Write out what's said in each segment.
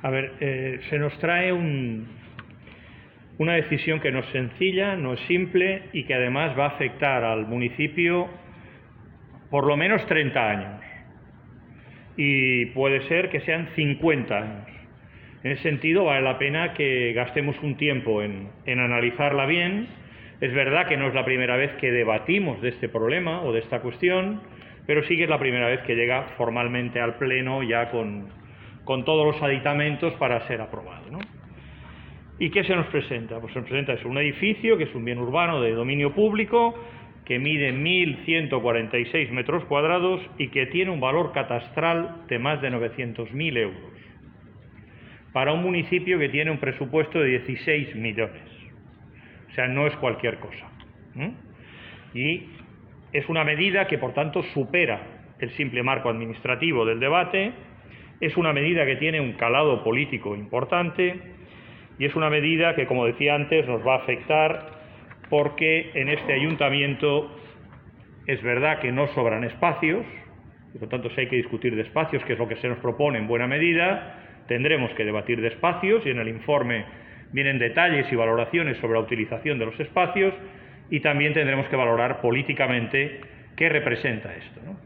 A ver, se nos trae una decisión que no es sencilla, no es simple y que además va a afectar al municipio por lo menos 30 años. Y puede ser que sean 50 años. En ese sentido, vale la pena que gastemos un tiempo en analizarla bien. Es verdad que no es la primera vez que debatimos de este problema o de esta cuestión, pero sí que es la primera vez que llega formalmente al Pleno ya con todos los aditamentos para ser aprobado, ¿no? ¿Y qué se nos presenta? Pues se nos presenta un edificio que es un bien urbano de dominio público que mide 1.146 metros cuadrados y que tiene un valor catastral de más de 900.000 euros para un municipio que tiene un presupuesto de 16 millones. O sea, no es cualquier cosa. Y es una medida que, por tanto, supera el simple marco administrativo del debate, es una medida que tiene un calado político importante y es una medida que, como decía antes, nos va a afectar porque en este ayuntamiento es verdad que no sobran espacios, y por tanto si hay que discutir de espacios, que es lo que se nos propone en buena medida, tendremos que debatir de espacios y en el informe vienen detalles y valoraciones sobre la utilización de los espacios y también tendremos que valorar políticamente qué representa esto, ¿no?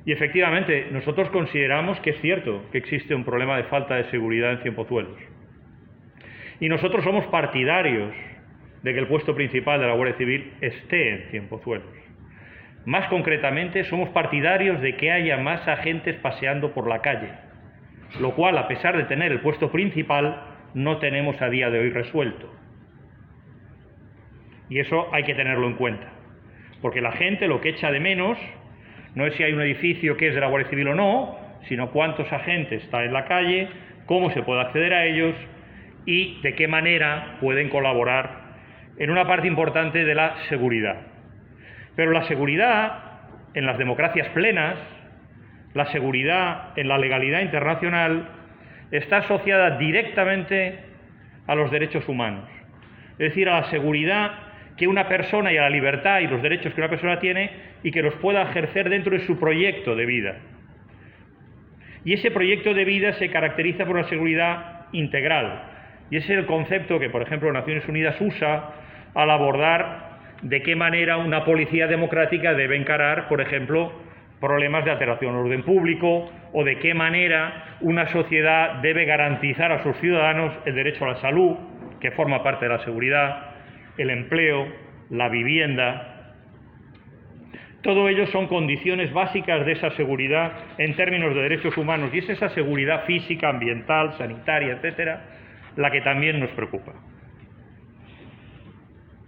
Y efectivamente, nosotros consideramos que es cierto que existe un problema de falta de seguridad en Cienpozuelos. Y nosotros somos partidarios de que el puesto principal de la Guardia Civil esté en Cienpozuelos. Más concretamente, somos partidarios de que haya más agentes paseando por la calle, lo cual, a pesar de tener el puesto principal, no tenemos a día de hoy resuelto. Y eso hay que tenerlo en cuenta, porque la gente lo que echa de menos no es si hay un edificio que es de la Guardia Civil o no, sino cuántos agentes están en la calle, cómo se puede acceder a ellos y de qué manera pueden colaborar en una parte importante de la seguridad. Pero la seguridad en las democracias plenas, la seguridad en la legalidad internacional, está asociada directamente a los derechos humanos. Es decir, a la seguridad que una persona y a la libertad y los derechos que una persona tiene y que los pueda ejercer dentro de su proyecto de vida. Y ese proyecto de vida se caracteriza por una seguridad integral. Y ese es el concepto que, por ejemplo, Naciones Unidas usa al abordar de qué manera una policía democrática debe encarar, por ejemplo, problemas de alteración del orden público o de qué manera una sociedad debe garantizar a sus ciudadanos el derecho a la salud, que forma parte de la seguridad, el empleo, la vivienda. Todo ello son condiciones básicas de esa seguridad en términos de derechos humanos y es esa seguridad física, ambiental, sanitaria, etcétera, la que también nos preocupa.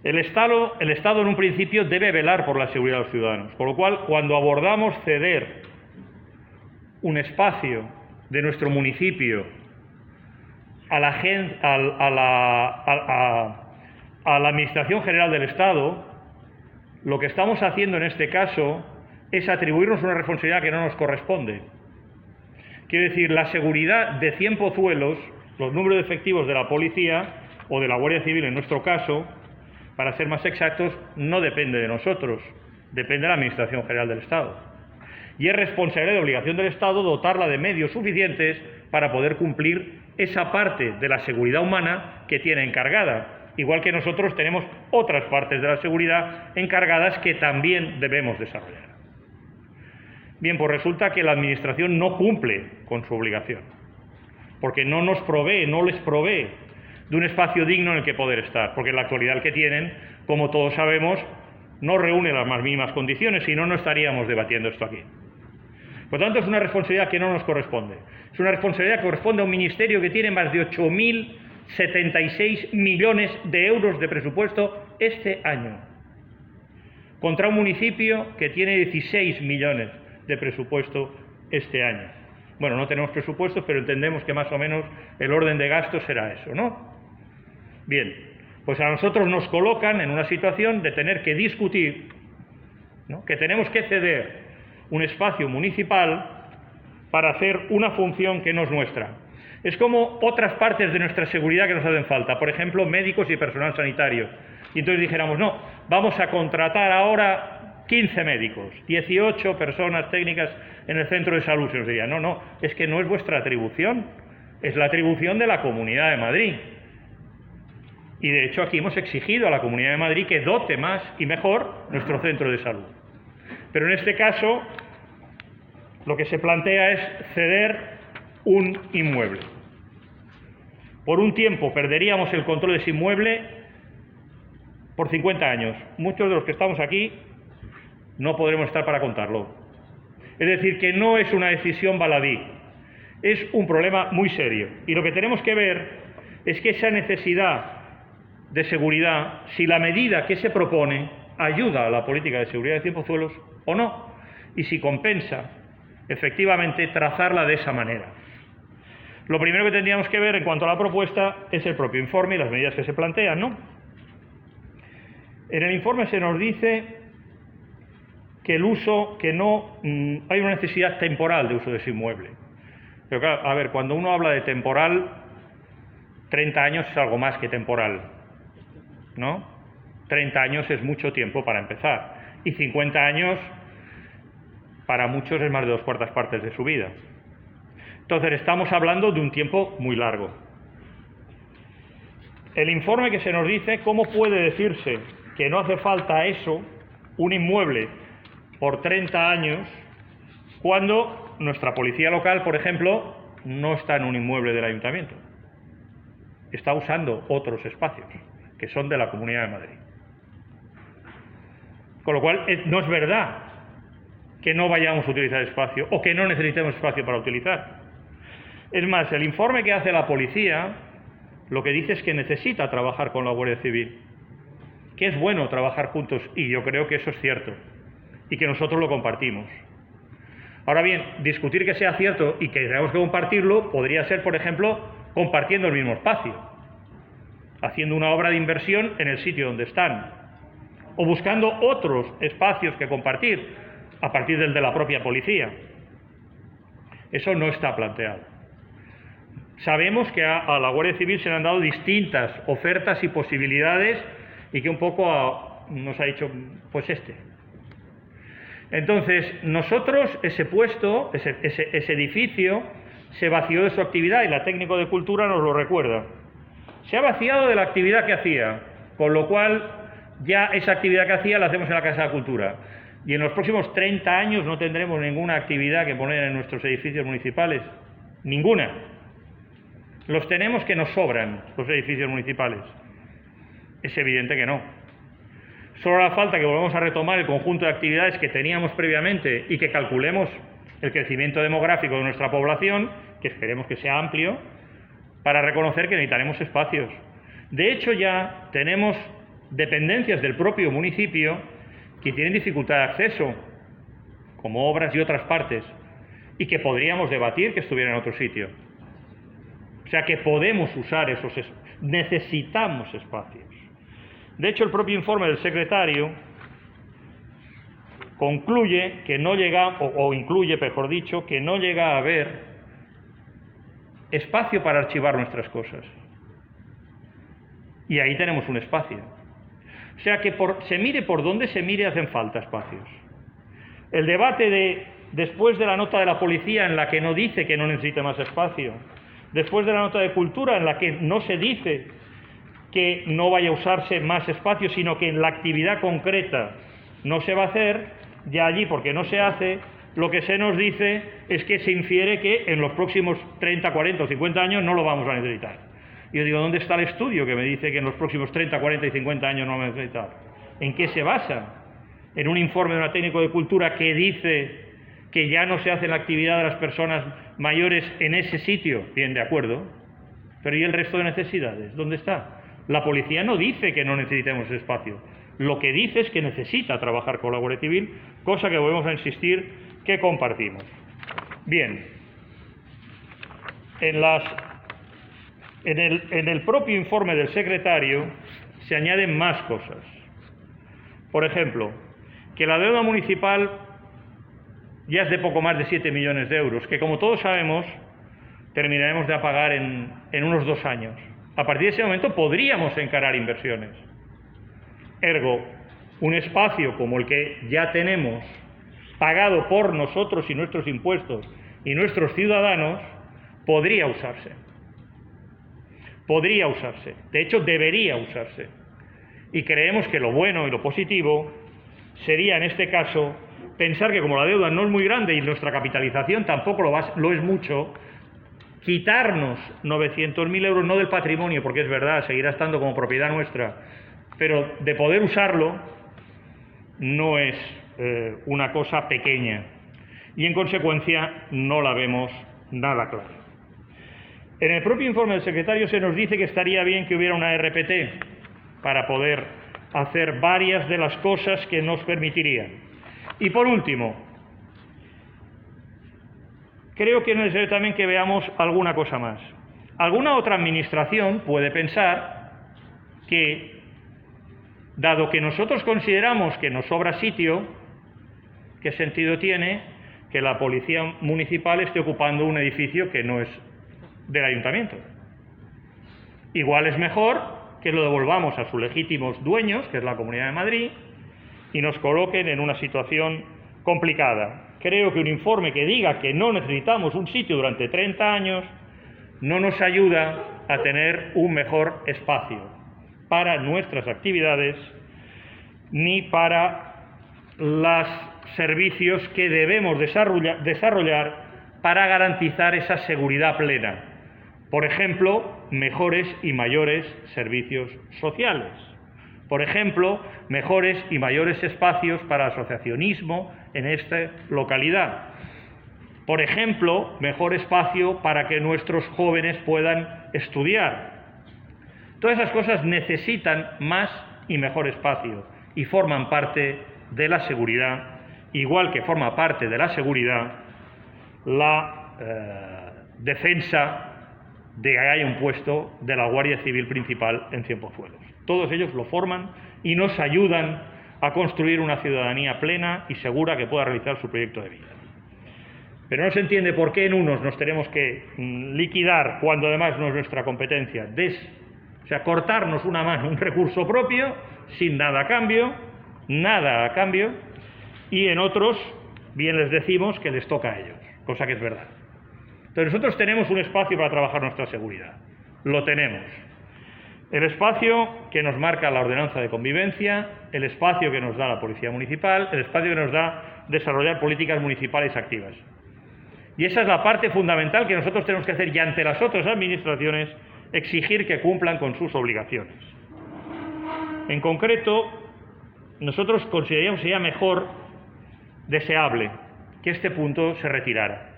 El Estado en un principio debe velar por la seguridad de los ciudadanos, con lo cual cuando abordamos ceder un espacio de nuestro municipio a la Administración General del Estado, lo que estamos haciendo en este caso es atribuirnos una responsabilidad que no nos corresponde. Quiero decir, la seguridad de Cienpozuelos, los números de efectivos de la policía o de la Guardia Civil en nuestro caso, para ser más exactos, no depende de nosotros, depende de la Administración General del Estado. Y es responsabilidad y obligación del Estado dotarla de medios suficientes para poder cumplir esa parte de la seguridad humana que tiene encargada, igual que nosotros tenemos otras partes de la seguridad encargadas que también debemos desarrollar. Bien, pues resulta que la Administración no cumple con su obligación, porque no nos provee, no les provee de un espacio digno en el que poder estar, porque en la actualidad el que tienen, como todos sabemos, no reúne las más mínimas condiciones, si no, no estaríamos debatiendo esto aquí. Por tanto, es una responsabilidad que no nos corresponde. Es una responsabilidad que corresponde a un ministerio que tiene más de 8.076 millones de euros de presupuesto este año, contra un municipio que tiene 16 millones de presupuesto este año. Bueno, no tenemos presupuestos, pero entendemos que más o menos el orden de gasto será eso, ¿no? Bien, pues a nosotros nos colocan en una situación de tener que discutir, ¿no?, que tenemos que ceder un espacio municipal para hacer una función que no es nuestra. Es como otras partes de nuestra seguridad que nos hacen falta, por ejemplo, médicos y personal sanitario. Y entonces dijéramos, no, vamos a contratar ahora 15 médicos, 18 personas técnicas en el centro de salud. Se nos diría, no, es que no es vuestra atribución. es la atribución de la Comunidad de Madrid. Y de hecho aquí hemos exigido a la Comunidad de Madrid que dote más y mejor nuestro centro de salud. Pero en este caso lo que se plantea es ceder un inmueble. Por un tiempo perderíamos el control de ese inmueble por 50 años. Muchos de los que estamos aquí no podremos estar para contarlo. Es decir, que no es una decisión baladí, es un problema muy serio. Y lo que tenemos que ver es que esa necesidad de seguridad, si la medida que se propone ayuda a la política de seguridad de Cienpozuelos o no, y si compensa, efectivamente, trazarla de esa manera. Lo primero que tendríamos que ver en cuanto a la propuesta es el propio informe y las medidas que se plantean, ¿no? En el informe se nos dice que el uso, que no hay una necesidad temporal de uso de ese inmueble. Pero claro, a ver, cuando uno habla de temporal, 30 años es algo más que temporal, ¿no? 30 años es mucho tiempo para empezar, y 50 años para muchos es más de 2/4 partes de su vida. Entonces estamos hablando de un tiempo muy largo. El informe que se nos dice, ¿cómo puede decirse que no hace falta eso, un inmueble por 30 años, cuando nuestra policía local, por ejemplo, no está en un inmueble del ayuntamiento? Está usando otros espacios, que son de la Comunidad de Madrid. Con lo cual, no es verdad que no vayamos a utilizar espacio o que no necesitemos espacio para utilizar. Es más, el informe que hace la policía lo que dice es que necesita trabajar con la Guardia Civil, que es bueno trabajar juntos, y yo creo que eso es cierto, y que nosotros lo compartimos. Ahora bien, discutir que sea cierto y que tenemos que compartirlo podría ser, por ejemplo, compartiendo el mismo espacio, haciendo una obra de inversión en el sitio donde están, o buscando otros espacios que compartir, a partir del de la propia policía. Eso no está planteado. Sabemos que a la Guardia Civil se le han dado distintas ofertas y posibilidades y que un poco nos ha dicho, pues Entonces, nosotros, ese puesto, ese edificio, se vació de su actividad y la técnico de cultura nos lo recuerda. Se ha vaciado de la actividad que hacía, con lo cual ya esa actividad que hacía la hacemos en la Casa de Cultura. Y en los próximos 30 años no tendremos ninguna actividad que poner en nuestros edificios municipales. Ninguna. Los tenemos que nos sobran, los edificios municipales. Es evidente que no. Solo hará falta que volvamos a retomar el conjunto de actividades que teníamos previamente y que calculemos el crecimiento demográfico de nuestra población, que esperemos que sea amplio, para reconocer que necesitaremos espacios. De hecho, ya tenemos dependencias del propio municipio que tienen dificultad de acceso, como obras y otras partes, y que podríamos debatir que estuvieran en otro sitio. O sea que podemos usar necesitamos espacios. De hecho, el propio informe del secretario concluye que no llega, o incluye, mejor dicho, que no llega a haber espacio para archivar nuestras cosas. Y ahí tenemos un espacio. O sea que se mire por donde se mire, hacen falta espacios. El debate después de la nota de la policía, en la que no dice que no necesite más espacio, después de la nota de cultura, en la que no se dice que no vaya a usarse más espacio, sino que en la actividad concreta no se va a hacer, ya allí, porque no se hace, lo que se nos dice es que se infiere que en los próximos 30, 40 o 50 años no lo vamos a necesitar. Y yo digo, ¿dónde está el estudio que me dice que en los próximos 30, 40 y 50 años no lo vamos a necesitar? ¿En qué se basa? En un informe de una técnico de cultura que dice que ya no se hace la actividad de las personas mayores en ese sitio. Bien, de acuerdo. Pero ¿y el resto de necesidades? ¿Dónde está? La policía no dice que no necesitemos espacio. Lo que dice es que necesita trabajar con la Guardia Civil, cosa que volvemos a insistir que compartimos. Bien. En el propio informe del secretario se añaden más cosas. Por ejemplo, que la deuda municipal ya es de poco más de 7 millones de euros, que como todos sabemos terminaremos de pagar en unos 2 años. A partir de ese momento podríamos encarar inversiones. Ergo, un espacio como el que ya tenemos, pagado por nosotros y nuestros impuestos y nuestros ciudadanos, podría usarse. podría usarse, de hecho debería usarse. Y creemos que lo bueno y lo positivo sería en este caso pensar que como la deuda no es muy grande y nuestra capitalización tampoco lo es mucho, quitarnos 900.000 euros no del patrimonio, porque es verdad, seguirá estando como propiedad nuestra, pero de poder usarlo no es una cosa pequeña y en consecuencia no la vemos nada clara. En el propio informe del secretario se nos dice que estaría bien que hubiera una RPT para poder hacer varias de las cosas que nos permitirían. Y por último, creo que es necesario también que veamos alguna cosa más. Alguna otra administración puede pensar que, dado que nosotros consideramos que nos sobra sitio, ¿qué sentido tiene que la policía municipal esté ocupando un edificio que no es del ayuntamiento? Igual es mejor que lo devolvamos a sus legítimos dueños, que es la Comunidad de Madrid, y nos coloquen en una situación complicada. Creo que un informe que diga que no necesitamos un sitio durante 30 años no nos ayuda a tener un mejor espacio para nuestras actividades ni para los servicios que debemos desarrollar para garantizar esa seguridad plena. Por ejemplo, mejores y mayores servicios sociales. Por ejemplo, mejores y mayores espacios para asociacionismo en esta localidad. Por ejemplo, mejor espacio para que nuestros jóvenes puedan estudiar. Todas esas cosas necesitan más y mejor espacio y forman parte de la seguridad, igual que forma parte de la seguridad la defensa de que haya un puesto de la Guardia Civil principal en Cienpozuelos. Todos ellos lo forman y nos ayudan a construir una ciudadanía plena y segura que pueda realizar su proyecto de vida. Pero no se entiende por qué en unos nos tenemos que liquidar cuando además no es nuestra competencia, o sea, cortarnos una mano, un recurso propio, sin nada a cambio, y en otros bien les decimos que les toca a ellos, cosa que es verdad. Entonces nosotros tenemos un espacio para trabajar nuestra seguridad, lo tenemos. El espacio que nos marca la ordenanza de convivencia, el espacio que nos da la Policía Municipal, el espacio que nos da desarrollar políticas municipales activas. Y esa es la parte fundamental que nosotros tenemos que hacer y ante las otras administraciones exigir que cumplan con sus obligaciones. En concreto, nosotros consideramos que sería mejor, deseable, que este punto se retirara.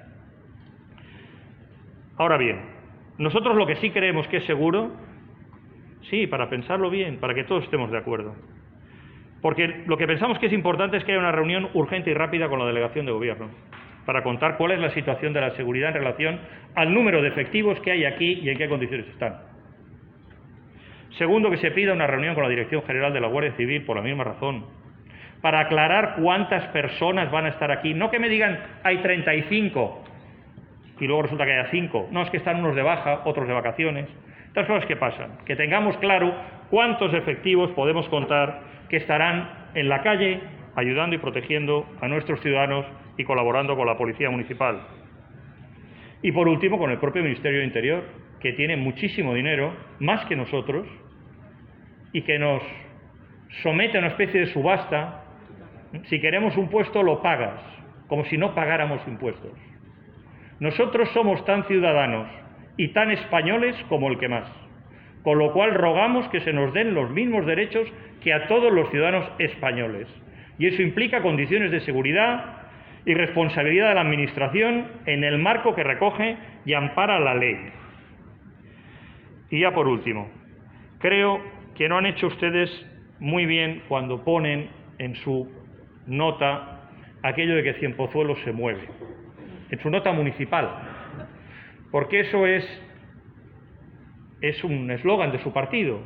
Ahora bien, nosotros lo que sí creemos que es seguro, sí, para pensarlo bien, para que todos estemos de acuerdo. Porque lo que pensamos que es importante es que haya una reunión urgente y rápida con la delegación de gobierno, para contar cuál es la situación de la seguridad en relación al número de efectivos que hay aquí y en qué condiciones están. Segundo, que se pida una reunión con la Dirección General de la Guardia Civil por la misma razón, para aclarar cuántas personas van a estar aquí. No que me digan hay 35 y luego resulta que haya 5. No, es que están unos de baja, otros de vacaciones. Estas cosas que pasan. Que tengamos claro cuántos efectivos podemos contar que estarán en la calle ayudando y protegiendo a nuestros ciudadanos y colaborando con la Policía Municipal. Y por último, con el propio Ministerio de Interior, que tiene muchísimo dinero, más que nosotros, y que nos somete a una especie de subasta. Si queremos un puesto, lo pagas, como si no pagáramos impuestos. Nosotros somos tan ciudadanos y tan españoles como el que más, con lo cual rogamos que se nos den los mismos derechos que a todos los ciudadanos españoles. Y eso implica condiciones de seguridad y responsabilidad de la Administración en el marco que recoge y ampara la ley. Y ya por último, creo que no han hecho ustedes muy bien cuando ponen en su nota aquello de que Cienpozuelos se mueve, en su nota municipal, porque eso es un eslogan de su partido.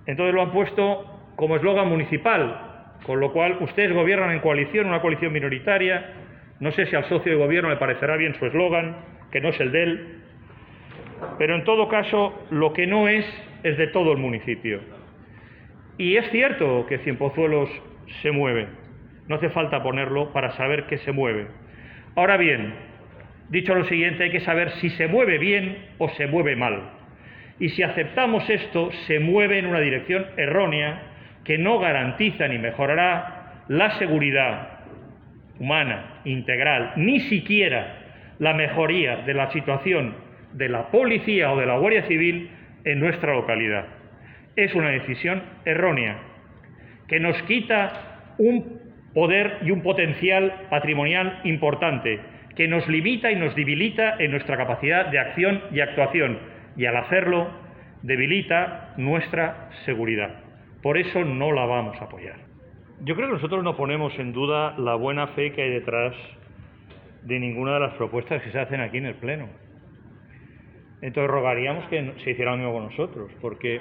Entonces lo han puesto como eslogan municipal, con lo cual ustedes gobiernan en coalición, una coalición minoritaria. No sé si al socio de gobierno le parecerá bien su eslogan, que no es el de él, pero en todo caso lo que no es de todo el municipio. Y es cierto que Cienpozuelos se mueve, no hace falta ponerlo para saber que se mueve. Ahora bien, dicho lo siguiente, hay que saber si se mueve bien o se mueve mal. Y si aceptamos esto, se mueve en una dirección errónea que no garantiza ni mejorará la seguridad humana integral, ni siquiera la mejoría de la situación de la policía o de la Guardia Civil en nuestra localidad. Es una decisión errónea que nos quita un poder y un potencial patrimonial importante, que nos limita y nos debilita en nuestra capacidad de acción y actuación, y al hacerlo debilita nuestra seguridad. Por eso no la vamos a apoyar. Yo creo que nosotros no ponemos en duda la buena fe que hay detrás de ninguna de las propuestas que se hacen aquí en el Pleno. Entonces rogaríamos que se hiciera lo mismo con nosotros, porque,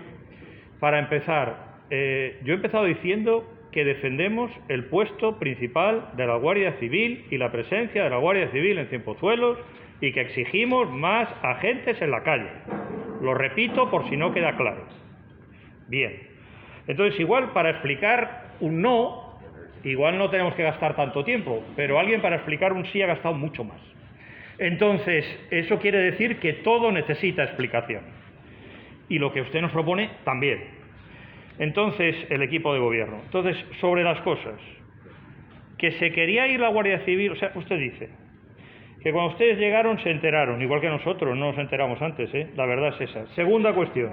para empezar, yo he empezado diciendo que defendemos el puesto principal de la Guardia Civil y la presencia de la Guardia Civil en Cienpozuelos y que exigimos más agentes en la calle. Lo repito por si no queda claro. Bien. Entonces, igual para explicar un no, igual no tenemos que gastar tanto tiempo, pero alguien para explicar un sí ha gastado mucho más. Entonces, eso quiere decir que todo necesita explicación. Y lo que usted nos propone, también. Entonces, el equipo de gobierno. Entonces, sobre las cosas. Que se quería ir la Guardia Civil, o sea, usted dice que cuando ustedes llegaron se enteraron, igual que nosotros, no nos enteramos antes, la verdad es esa. Segunda cuestión.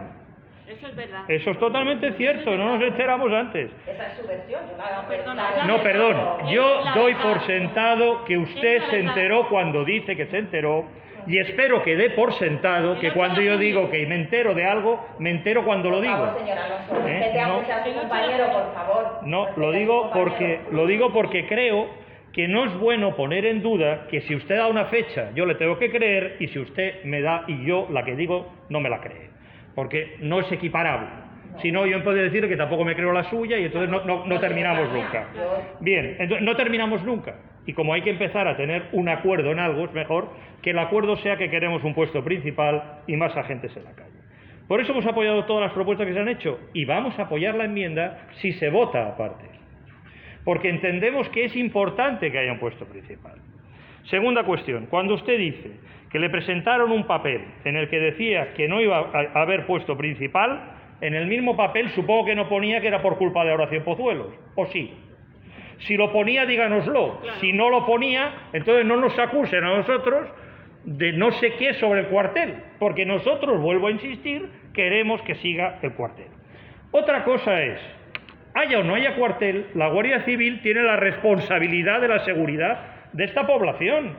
Eso es verdad. Eso es totalmente cierto, no nos enteramos antes. Esa es su versión. No, perdón, yo doy por sentado que usted se enteró cuando dice que se enteró, y espero que dé por sentado que cuando yo digo que me entero de algo, me entero cuando lo digo. Por favor, señor Alonso, respete aunque sea su compañero, por favor. No, lo digo porque creo que no es bueno poner en duda que si usted da una fecha, yo le tengo que creer, y si usted me da y yo la que digo no me la cree, porque no es equiparable. Si no, yo puedo decir que tampoco me creo la suya y entonces no terminamos nunca. Bien, entonces no terminamos nunca. Y como hay que empezar a tener un acuerdo en algo, es mejor que el acuerdo sea que queremos un puesto principal y más agentes en la calle. Por eso hemos apoyado todas las propuestas que se han hecho y vamos a apoyar la enmienda si se vota aparte. Porque entendemos que es importante que haya un puesto principal. Segunda cuestión, cuando usted dice que le presentaron un papel en el que decía que no iba a haber puesto principal, en el mismo papel supongo que no ponía que era por culpa de ahora Cienpozuelos, ¿o sí? Si lo ponía, díganoslo. Claro. Si no lo ponía, entonces no nos acusen a nosotros de no sé qué sobre el cuartel, porque nosotros, vuelvo a insistir, queremos que siga el cuartel. Otra cosa es, haya o no haya cuartel, la Guardia Civil tiene la responsabilidad de la seguridad de esta población.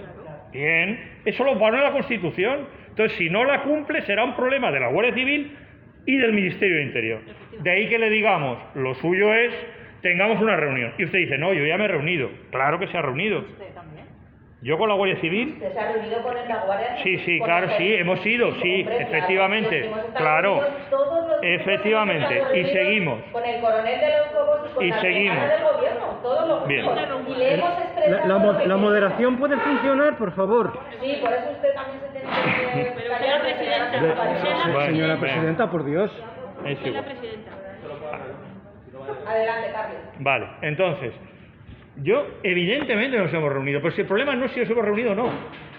Bien, eso lo pone la Constitución. Entonces, si no la cumple, será un problema de la Guardia Civil y del Ministerio de Interior. De ahí que le digamos, lo suyo es, tengamos una reunión. Y usted dice, no, yo ya me he reunido. Claro que se ha reunido. ¿Usted también? ¿Yo con la Guardia Civil? ¿Usted se ha reunido con la Guardia Civil? Sí, claro, sí, hemos ido, sí, hombre, efectivamente, claro, efectivamente, y seguimos. Con el coronel de los Cobos y con la seguimos del gobierno, todos los bien. Y le hemos expresado... La moderación puede funcionar, por favor. Sí, por eso usted también se tiene que... Pero señora presidenta, Señora presidenta, por Dios. Es igual. Adelante, Carlos. Vale, entonces, yo evidentemente nos hemos reunido, pero si el problema no es si nos hemos reunido o no.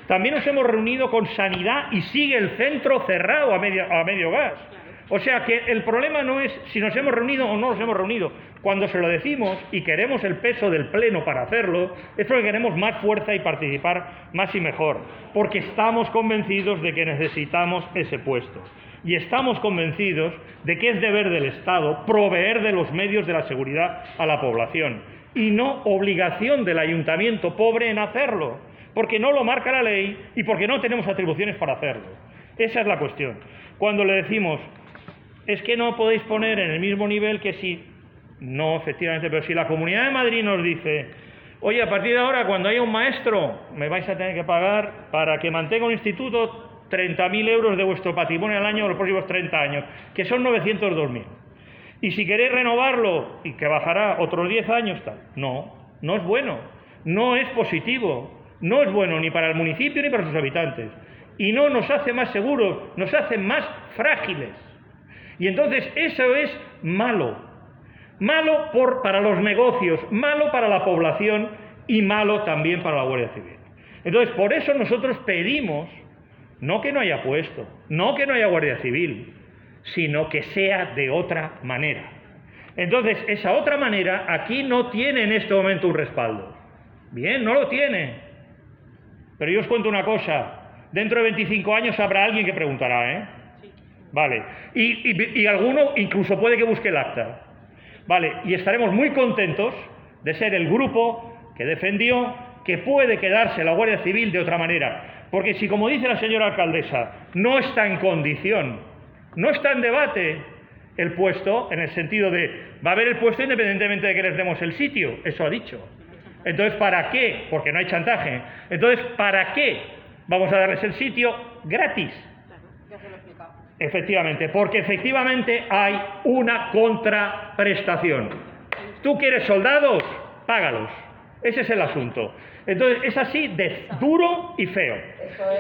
También nos hemos reunido con Sanidad y sigue el centro cerrado a medio gas. O sea que el problema no es si nos hemos reunido o no nos hemos reunido. Cuando se lo decimos y queremos el peso del Pleno para hacerlo, es porque queremos más fuerza y participar más y mejor, porque estamos convencidos de que necesitamos ese puesto. Y estamos convencidos de que es deber del Estado proveer de los medios de la seguridad a la población y no obligación del ayuntamiento pobre en hacerlo, porque no lo marca la ley y porque no tenemos atribuciones para hacerlo. Esa es la cuestión. Cuando le decimos, es que no podéis poner en el mismo nivel que si... No, efectivamente, pero si la Comunidad de Madrid nos dice, oye, a partir de ahora, cuando haya un maestro, me vais a tener que pagar para que mantenga un instituto 30.000 euros de vuestro patrimonio al año los próximos 30 años, que son 902.000. Y si queréis renovarlo, y que bajará otros 10 años, tal. No es bueno, no es positivo, no es bueno ni para el municipio ni para sus habitantes. Y no nos hace más seguros, nos hace más frágiles. Y entonces eso es malo. Malo para los negocios, malo para la población y malo también para la Guardia Civil. Entonces, por eso nosotros pedimos, no que no haya puesto, no que no haya Guardia Civil, sino que sea de otra manera. Entonces, esa otra manera aquí no tiene en este momento un respaldo. Bien, no lo tiene. Pero yo os cuento una cosa, dentro de 25 años habrá alguien que preguntará, ¿eh? Vale, y alguno incluso puede que busque el acta. Vale, y estaremos muy contentos de ser el grupo que defendió que puede quedarse la Guardia Civil de otra manera. Porque si, como dice la señora alcaldesa, no está en condición, no está en debate el puesto, en el sentido de, va a haber el puesto independientemente de que les demos el sitio, eso ha dicho. Entonces, ¿para qué? Porque no hay chantaje. Entonces, ¿para qué vamos a darles el sitio gratis? Efectivamente, porque efectivamente hay una contraprestación. ¿Tú quieres soldados? Págalos. Ese es el asunto. Entonces, es así de duro y feo.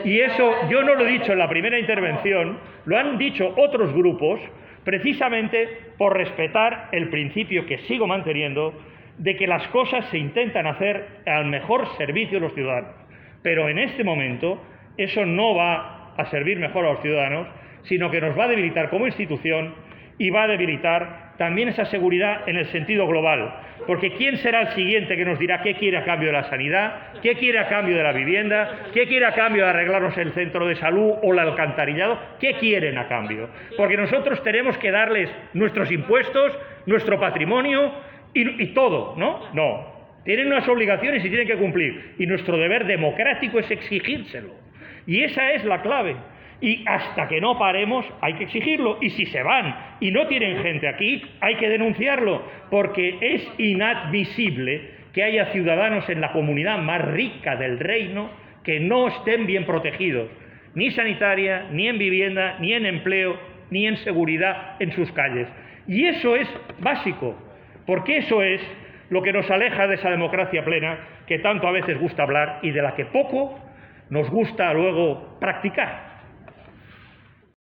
Y eso yo no lo he dicho en la primera intervención, lo han dicho otros grupos, precisamente por respetar el principio que sigo manteniendo de que las cosas se intentan hacer al mejor servicio de los ciudadanos. Pero en este momento eso no va a servir mejor a los ciudadanos, sino que nos va a debilitar como institución y va a debilitar también esa seguridad en el sentido global. Porque ¿quién será el siguiente que nos dirá qué quiere a cambio de la sanidad, qué quiere a cambio de la vivienda, qué quiere a cambio de arreglarnos el centro de salud o el alcantarillado? ¿Qué quieren a cambio? Porque nosotros tenemos que darles nuestros impuestos, nuestro patrimonio y todo, ¿no? No. Tienen unas obligaciones y tienen que cumplir. Y nuestro deber democrático es exigírselo. Y esa es la clave. Y hasta que no paremos hay que exigirlo, y si se van y no tienen gente aquí hay que denunciarlo, porque es inadmisible que haya ciudadanos en la comunidad más rica del reino que no estén bien protegidos, ni sanitaria, ni en vivienda, ni en empleo, ni en seguridad en sus calles. Y eso es básico, porque eso es lo que nos aleja de esa democracia plena que tanto a veces gusta hablar y de la que poco nos gusta luego practicar.